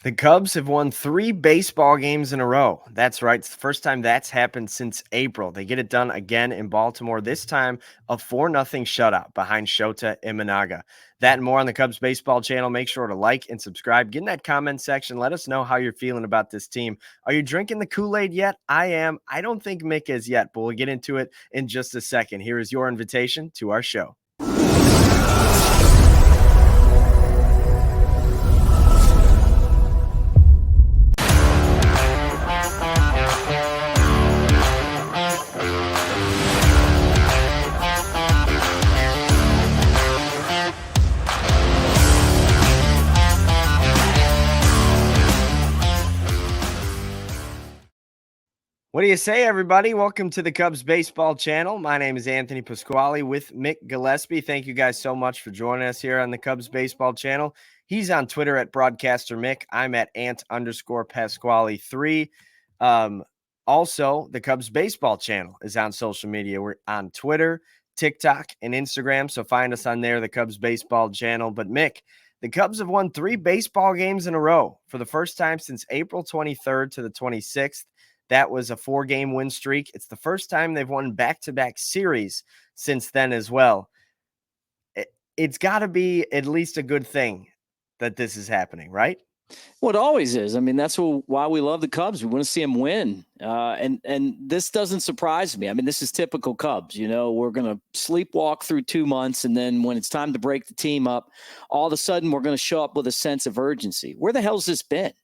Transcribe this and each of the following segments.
The Cubs have won 3 baseball games in a row. That's right. It's the first time that's happened since April. They get it done again in Baltimore, this time a 4-0 shutout behind Shota Imanaga. That and more on the Cubs baseball channel. Make sure to like and subscribe. Get in that comment section. Let us know how you're feeling about this team. Are you drinking the Kool-Aid yet? I am. I don't think Mick is yet, but we'll get into it in just a second. Here is your invitation to our show. What do you say, everybody? Welcome to the Cubs baseball channel. My name is Anthony Pasquale with Mick Gillespie. Thank you guys so much for joining us here on the Cubs baseball channel. He's on Twitter at Broadcaster Mick. I'm at Ant_Pasquale3. Also, the Cubs baseball channel is on social media. We're on Twitter, TikTok, and Instagram. So find us on there, the Cubs baseball channel. But Mick, the Cubs have won 3 baseball games in a row for the first time since April 23rd to the 26th. That was a 4-game win streak. It's the first time they've won back-to-back series since then as well. It's got to be at least a good thing that this is happening, right? Well, it always is. I mean, that's why we love the Cubs. We want to see them win. And this doesn't surprise me. I mean, this is typical Cubs. You know, we're going to sleepwalk through 2 months, and then when it's time to break the team up, all of a sudden we're going to show up with a sense of urgency. Where the hell's this been?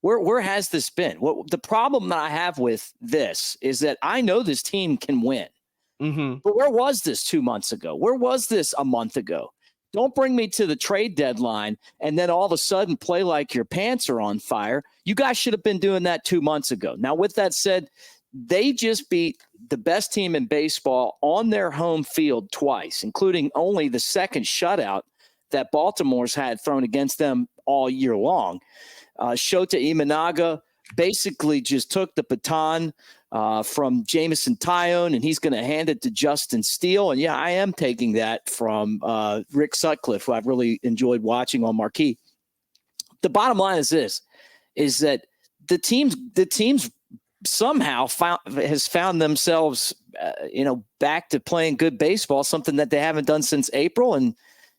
Where has this been? What the problem that I have with this is that I know this team can win. Mm-hmm. But where was this 2 months ago? Where was this a month ago? Don't bring me to the trade deadline and then all of a sudden play like your pants are on fire. You guys should have been doing that 2 months ago. Now, with that said, they just beat the best team in baseball on their home field twice, including only the second shutout that Baltimore's had thrown against them all year long. Shota Imanaga basically just took the baton from Jameson Tyone, and he's going to hand it to Justin Steele. And, yeah, I am taking that from Rick Sutcliffe, who I've really enjoyed watching on Marquee. The bottom line is this, is that the teams somehow has found themselves, back to playing good baseball, something that they haven't done since April. And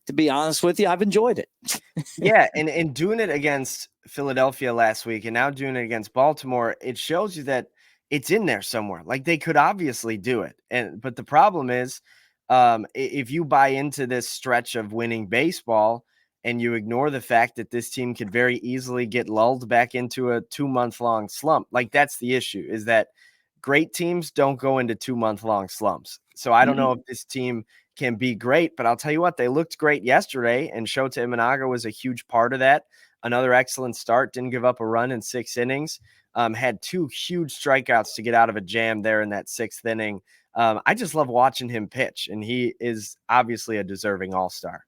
to be honest with you, I've enjoyed it. Yeah, and doing it against Philadelphia last week and now doing it against Baltimore, it shows you that it's in there somewhere. Like, they could obviously do it. But the problem is, if you buy into this stretch of winning baseball and you ignore the fact that this team could very easily get lulled back into a 2-month-long slump, like, that's the issue, is that great teams don't go into 2-month-long slumps. So I don't know if this team can be great, but I'll tell you what, they looked great yesterday, and Shota Imanaga was a huge part of that. Another excellent start, didn't give up a run in 6 innings, had 2 huge strikeouts to get out of a jam there in that 6th inning. I just love watching him pitch, and he is obviously a deserving all-star.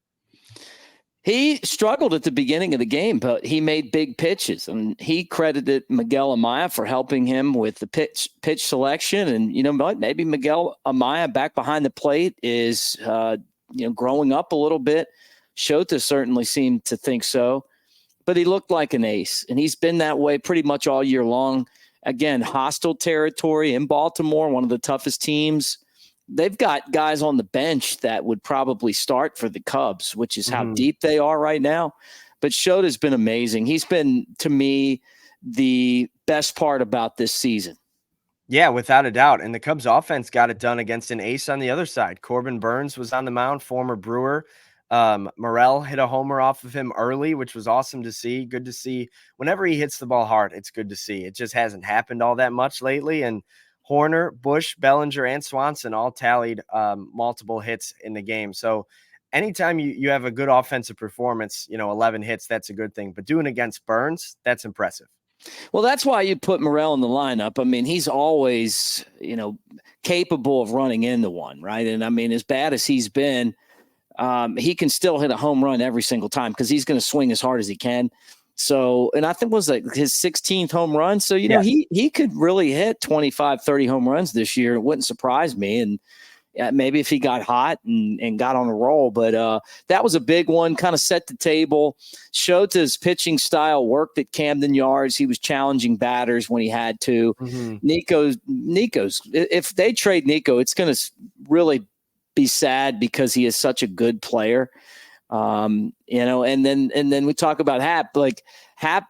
He struggled at the beginning of the game, but he made big pitches, and he credited Miguel Amaya for helping him with the pitch selection. And you know what? Maybe Miguel Amaya back behind the plate is, growing up a little bit. Shota certainly seemed to think so, but he looked like an ace, and he's been that way pretty much all year long. Again, hostile territory in Baltimore, one of the toughest teams. They've got guys on the bench that would probably start for the Cubs, which is how deep they are right now. But Shota's been amazing. He's been, to me, the best part about this season. Yeah, without a doubt. And the Cubs offense got it done against an ace on the other side. Corbin Burns was on the mound, former Brewer. Morel hit a homer off of him early, which was awesome to see. Good to see. Whenever he hits the ball hard, it's good to see. It just hasn't happened all that much lately. And Hoerner, Busch, Bellinger, and Swanson all tallied multiple hits in the game. So anytime you have a good offensive performance, 11 hits, that's a good thing. But doing against Burns, that's impressive. Well, that's why you put Morel in the lineup. I mean, he's always, capable of running into one, right? And, I mean, as bad as he's been, he can still hit a home run every single time because he's going to swing as hard as he can. So, and I think it was like his 16th home run. So, he could really hit 25, 30 home runs this year. It wouldn't surprise me. And maybe if he got hot and got on a roll. But that was a big one, kind of set the table. Shota's pitching style worked at Camden Yards. He was challenging batters when he had to. Nico's, if they trade Nico, it's going to really be sad because he is such a good player. And then we talk about Hap. Like Hap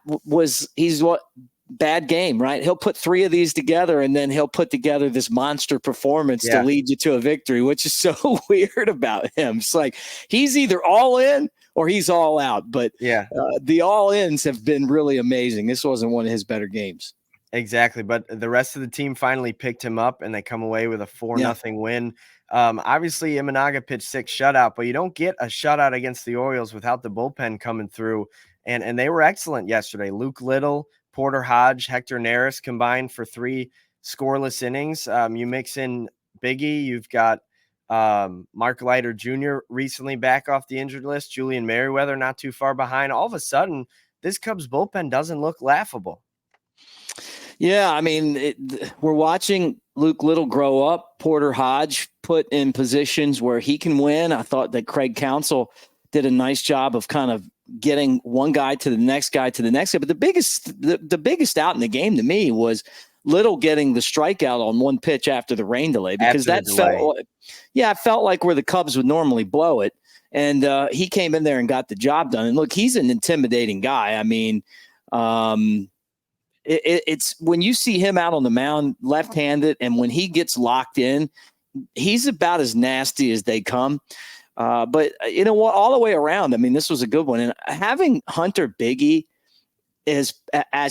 he's what bad game, right? He'll put 3 of these together and then he'll put together this monster performance to lead you to a victory, which is so weird about him. It's like he's either all in or he's all out. But the all ins have been really amazing. This wasn't one of his better games. Exactly. But the rest of the team finally picked him up and they come away with a 4-0 win. Obviously, Imanaga pitched 6 shutout, but you don't get a shutout against the Orioles without the bullpen coming through. And they were excellent yesterday. Luke Little, Porter Hodge, Hector Neris combined for 3 scoreless innings. You mix in Bigge, you've got Mark Leiter Jr. recently back off the injured list, Julian Merrweather not too far behind. All of a sudden, this Cubs bullpen doesn't look laughable. Yeah, I mean, we're watching Luke Little grow up, Porter Hodge put in positions where he can win. I thought that Craig Counsell did a nice job of kind of getting one guy to the next guy to the next guy. But the biggest out in the game to me was Little getting the strikeout on one pitch after the rain delay, because it felt like where the Cubs would normally blow it. And he came in there and got the job done. And look, he's an intimidating guy. I mean, it's when you see him out on the mound left-handed, and when he gets locked in, he's about as nasty as they come. But you know what? All the way around, I mean, this was a good one. And having Hunter Bigge as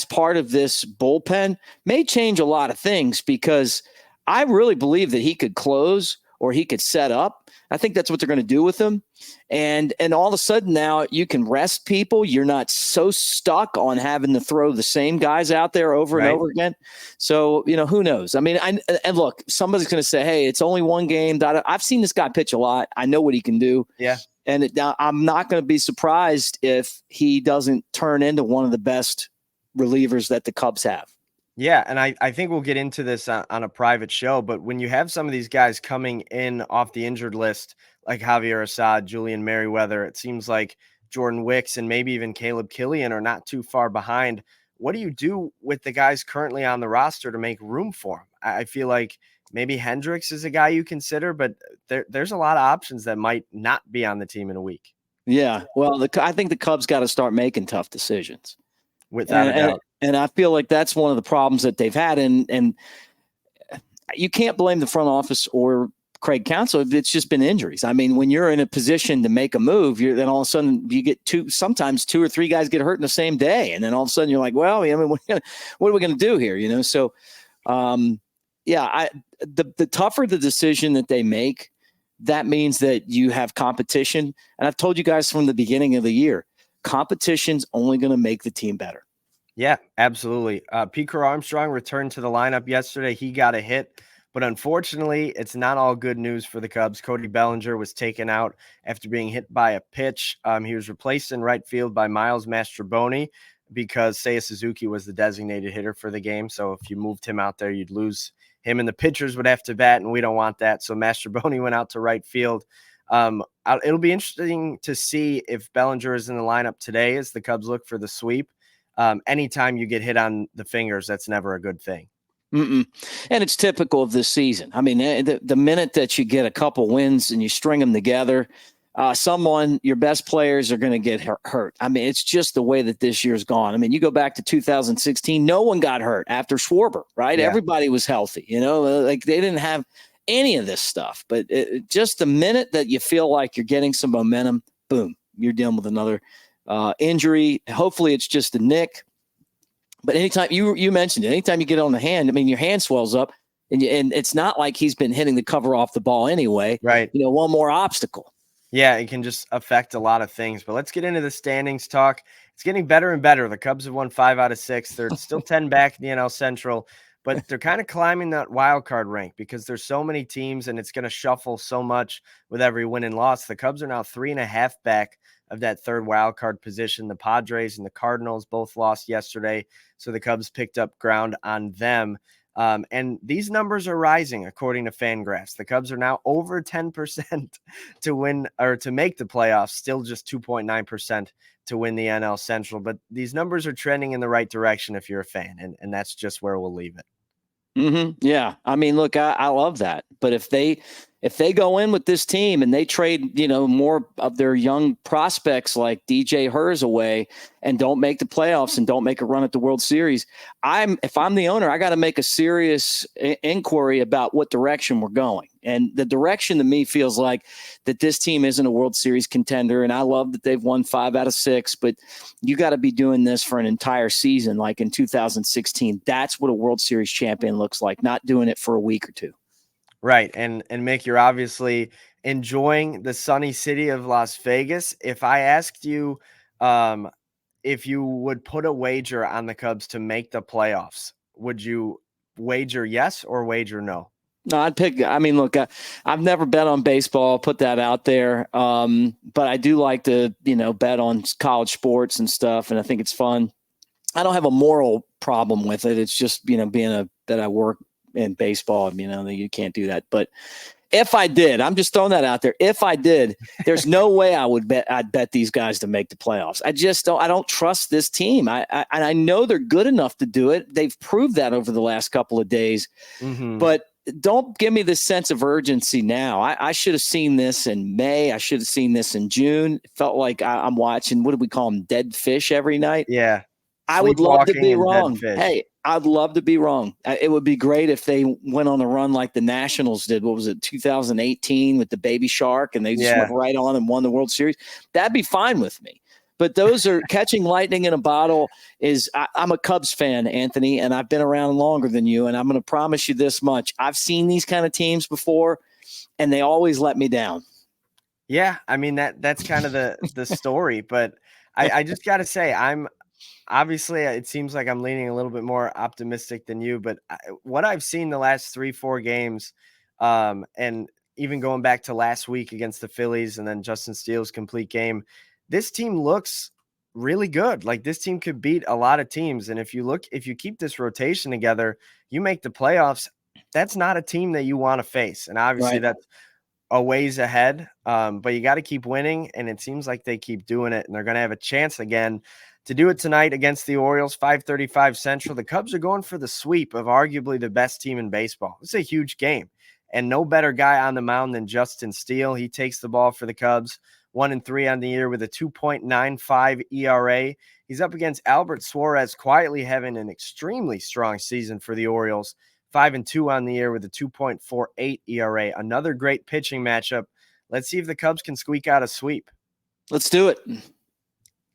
part of this bullpen may change a lot of things, because I really believe that he could close or he could set up. I think that's what they're going to do with him. And all of a sudden now you can rest people. You're not so stuck on having to throw the same guys out there over and over again. So, who knows? I mean, and look, somebody's going to say, hey, it's only one game. I've seen this guy pitch a lot. I know what he can do. Yeah. And I'm not going to be surprised if he doesn't turn into one of the best relievers that the Cubs have. Yeah, and I think we'll get into this on a private show, but when you have some of these guys coming in off the injured list, like Javier Assad, Julian Merrweather, it seems like Jordan Wicks and maybe even Caleb Killian are not too far behind. What do you do with the guys currently on the roster to make room for them? I feel like maybe Hendricks is a guy you consider, but there's a lot of options that might not be on the team in a week. Yeah, well, I think the Cubs got to start making tough decisions. Without a doubt. And I feel like that's one of the problems that they've had. And you can't blame the front office or Craig Counsell. It's just been injuries. I mean, when you're in a position to make a move, then all of a sudden you get sometimes 2 or 3 guys get hurt in the same day. And then all of a sudden you're like, well, I mean, what are we going to do here? So, the tougher the decision that they make, that means that you have competition. And I've told you guys from the beginning of the year, competition's only going to make the team better. Yeah, absolutely. Crow-Armstrong returned to the lineup yesterday. He got a hit, but unfortunately, it's not all good news for the Cubs. Cody Bellinger was taken out after being hit by a pitch. He was replaced in right field by Miles Mastrobuoni because Seiya Suzuki was the designated hitter for the game. So if you moved him out there, you'd lose him, and the pitchers would have to bat, and we don't want that. So Mastrobuoni went out to right field. It'll be interesting to see if Bellinger is in the lineup today as the Cubs look for the sweep. Anytime you get hit on the fingers, that's never a good thing. And it's typical of this season. I mean, the minute that you get a couple wins and you string them together, your best players are going to get hurt. I mean, it's just the way that this year's gone. I mean, you go back to 2016, no one got hurt after Schwarber, right? Yeah. Everybody was healthy, like they didn't have any of this stuff. But just the minute that you feel like you're getting some momentum, boom, you're dealing with another injury. Hopefully it's just a nick. But anytime you mentioned it, anytime you get on the hand, I mean, your hand swells up, and it's not like he's been hitting the cover off the ball anyway. Right. One more obstacle. Yeah, it can just affect a lot of things. But let's get into the standings talk. It's getting better and better. The Cubs have won 5 out of 6. They're still 10 back in the NL Central, but they're kind of climbing that wild card rank because there's so many teams, and it's going to shuffle so much with every win and loss. The Cubs are now 3.5 back of that third wild card position. The Padres and the Cardinals both lost yesterday, so the Cubs picked up ground on them. And these numbers are rising according to Fangraphs. The Cubs are now over 10% to win or to make the playoffs, still just 2.9% to win the NL Central. But these numbers are trending in the right direction if you're a fan, and that's just where we'll leave it. Yeah. I mean, look, I love that. But if they go in with this team and they trade, more of their young prospects like DJ Hers away and don't make the playoffs and don't make a run at the World Series, if I'm the owner, I got to make a serious inquiry about what direction we're going. And the direction to me feels like that this team isn't a World Series contender. And I love that they've won 5 out of 6, but you got to be doing this for an entire season. Like in 2016, that's what a World Series champion looks like, not doing it for a week or two. Right. And Mick, you're obviously enjoying the sunny city of Las Vegas. If I asked you if you would put a wager on the Cubs to make the playoffs, would you wager yes or wager no? No, look, I've never bet on baseball. I'll put that out there. But I do like to, bet on college sports and stuff. And I think it's fun. I don't have a moral problem with it. It's just, that I work in baseball, that you can't do that. But if I did, I'm just throwing that out there. If I did, there's no way I'd bet these guys to make the playoffs. I don't trust this team. I know they're good enough to do it. They've proved that over the last couple of days, but don't give me this sense of urgency now. I should have seen this in May. I should have seen this in June. It felt like I'm watching, what do we call them, dead fish every night? Yeah. I would love to be wrong. Hey, I'd love to be wrong. It would be great if they went on a run like the Nationals did. What was it, 2018 with the baby shark, and they just went right on and won the World Series? That'd be fine with me. But those are catching lightning in a bottle. I'm a Cubs fan, Anthony, and I've been around longer than you, and I'm going to promise you this much. I've seen these kind of teams before, and they always let me down. Yeah, I mean, that's kind of the story. But I just got to say, obviously, it seems like I'm leaning a little bit more optimistic than you. But what I've seen the last 3-4 games, and even going back to last week against the Phillies and then Justin Steele's complete game, this team looks really good. Like, this team could beat a lot of teams. And if you keep this rotation together, you make the playoffs. That's not a team that you want to face. And obviously that's a ways ahead. But you got to keep winning. And it seems like they keep doing it, and they're going to have a chance again to do it tonight against the Orioles, 5:35 Central. The Cubs are going for the sweep of arguably the best team in baseball. It's a huge game, and no better guy on the mound than Justin Steele. He takes the ball for the Cubs, 1-3 on the year with a 2.95 ERA. He's up against Albert Suarez, quietly having an extremely strong season for the Orioles, 5-2 on the year with a 2.48 ERA. Another great pitching matchup. Let's see if the Cubs can squeak out a sweep. Let's do it.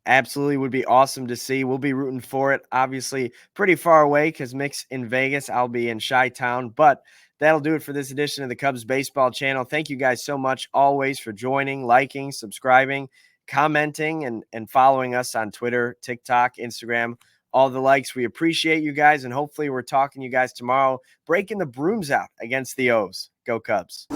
Absolutely would be awesome to see. We'll be rooting for it. Obviously, pretty far away because Mick's in Vegas. I'll be in Chi-Town. But that'll do it for this edition of the Cubs Baseball Channel. Thank you guys so much always for joining, liking, subscribing, commenting, and following us on Twitter, TikTok, Instagram, all the likes. We appreciate you guys, and hopefully we're talking to you guys tomorrow, breaking the brooms out against the O's. Go Cubs.